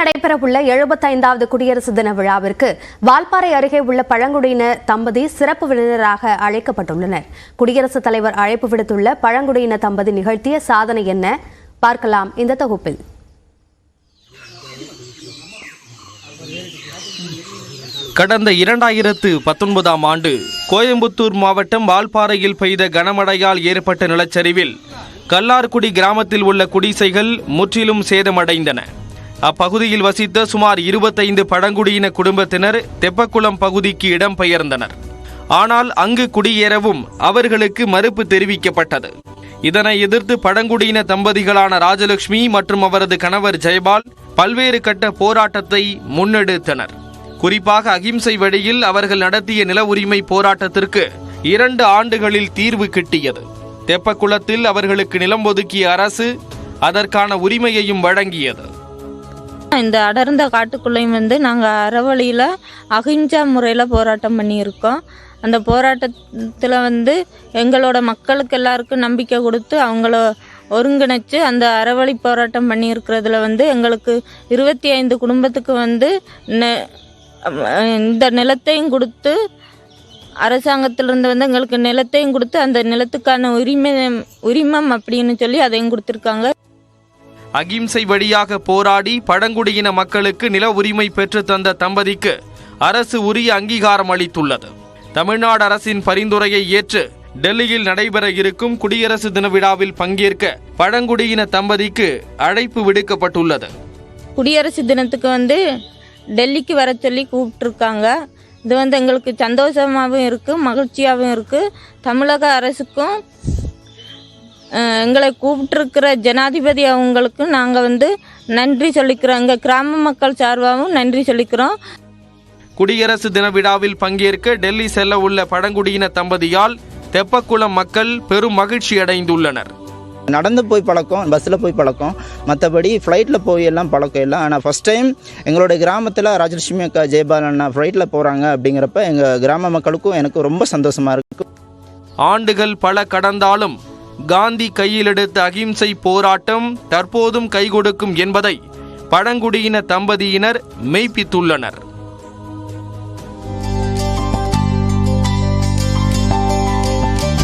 நடைபெறவுள்ள 75வது குடியரசு தின விழாவிற்கு வால்பாறை அருகே உள்ள பழங்குடியின தம்பதி சிறப்பு விருந்தினராக அழைக்கப்பட்டுள்ளனர். குடியரசுத் தலைவர் அழைப்பு விடுத்துள்ள பழங்குடியின தம்பதி நிகழ்த்திய சாதனை என்ன பார்க்கலாம் இந்த தொகுப்பில். கடந்த 2019ஆம் ஆண்டு கோயம்புத்தூர் மாவட்டம் வால்பாறையில் பெய்த கனமழையால் ஏற்பட்ட நிலச்சரிவில் கல்லார்குடி கிராமத்தில் உள்ள குடிசைகள் முற்றிலும் சேதமடைந்தன. அப்பகுதியில் வசித்த சுமார் 25 பழங்குடியின குடும்பத்தினர் தெப்பக்குளம் பகுதிக்கு இடம்பெயர்ந்தனர். ஆனால் அங்கு குடியேறவும் அவர்களுக்கு மறுப்பு தெரிவிக்கப்பட்டது. இதனை எதிர்த்து பழங்குடியின தம்பதிகளான ராஜலட்சுமி மற்றும் அவரது கணவர் ஜெயபால் பல்வேறு கட்ட போராட்டத்தை முன்னெடுத்தனர். குறிப்பாக அகிம்சை வழியில் அவர்கள் நடத்திய நில உரிமை போராட்டத்திற்கு 2 ஆண்டுகளில் தீர்வு கிட்டியது. தெப்பக்குளத்தில் அவர்களுக்கு நிலம் ஒதுக்கிய அரசு அதற்கான உரிமையையும் வழங்கியது. இந்த அடர்ந்த காட்டுக்குள்ளையும் நாங்கள் அறவழியில் அகிம்சா முறையில் போராட்டம் பண்ணியிருக்கோம். அந்த போராட்டத்தில் எங்களோட மக்களுக்கு எல்லாருக்கும் நம்பிக்கை கொடுத்து அவங்கள ஒருங்கிணைச்சு அந்த அறவழி போராட்டம் பண்ணியிருக்கிறதுல எங்களுக்கு 25 குடும்பத்துக்கு இந்த நிலத்தையும் கொடுத்து அரசாங்கத்திலிருந்து எங்களுக்கு நிலத்தையும் கொடுத்து அந்த நிலத்துக்கான உரிமம் அப்படின்னு சொல்லி அதையும் கொடுத்துருக்காங்க. அகிம்சை வழியாக போராடி பழங்குடியின மக்களுக்கு நில உரிமை பெற்று தந்த தம்பதிக்கு அரசு உரிய அங்கீகாரம் அளித்துள்ளது. தமிழ்நாடு அரசின் பரிந்துரையை ஏற்று டெல்லியில் நடைபெற இருக்கும் குடியரசு தின விழாவில் பங்கேற்க பழங்குடியின தம்பதிக்கு அழைப்பு விடுக்கப்பட்டுள்ளது. குடியரசு தினத்துக்கு டெல்லிக்கு வர சொல்லி கூப்பிட்டுருக்காங்க. இது எங்களுக்கு சந்தோஷமாகவும் இருக்குது, மகிழ்ச்சியாகவும் இருக்குது. தமிழக அரசுக்கும் எங்களை கூப்பிட்டுருக்கிற ஜனாதிபதி அவங்களுக்கு நாங்கள் நன்றி சொல்லிக்கிறோம். எங்கள் கிராம மக்கள் சார்பாகவும் நன்றி சொல்லிக்கிறோம். குடியரசு தின விழாவில் பங்கேற்க டெல்லி செல்ல உள்ள பழங்குடியின தம்பதியால் தெப்பக்குளம் மக்கள் பெரும் மகிழ்ச்சி அடைந்துள்ளனர். நடந்து போய் பழக்கம், பஸ்ஸில் போய் பழக்கம், மற்றபடி ஃப்ளைட்டில் போய் எல்லாம் பழக்கம் இல்லை. ஆனால் ஃபஸ்ட் டைம் எங்களுடைய கிராமத்தில் ராஜலட்சுமி அக்கா ஜெயபால் அண்ணா ஃப்ளைட்டில் போகிறாங்க அப்படிங்கிறப்ப எங்கள் கிராம மக்களுக்கும் எனக்கு ரொம்ப சந்தோஷமாக இருக்குது. ஆண்டுகள் பல கடந்தாலும் காந்தி கையில் எடுத்த அகிம்சை போராட்டம் தற்போதும் கைகொடுக்கும் என்பதை பழங்குடியின தம்பதியினர் மெய்ப்பித்துள்ளனர்.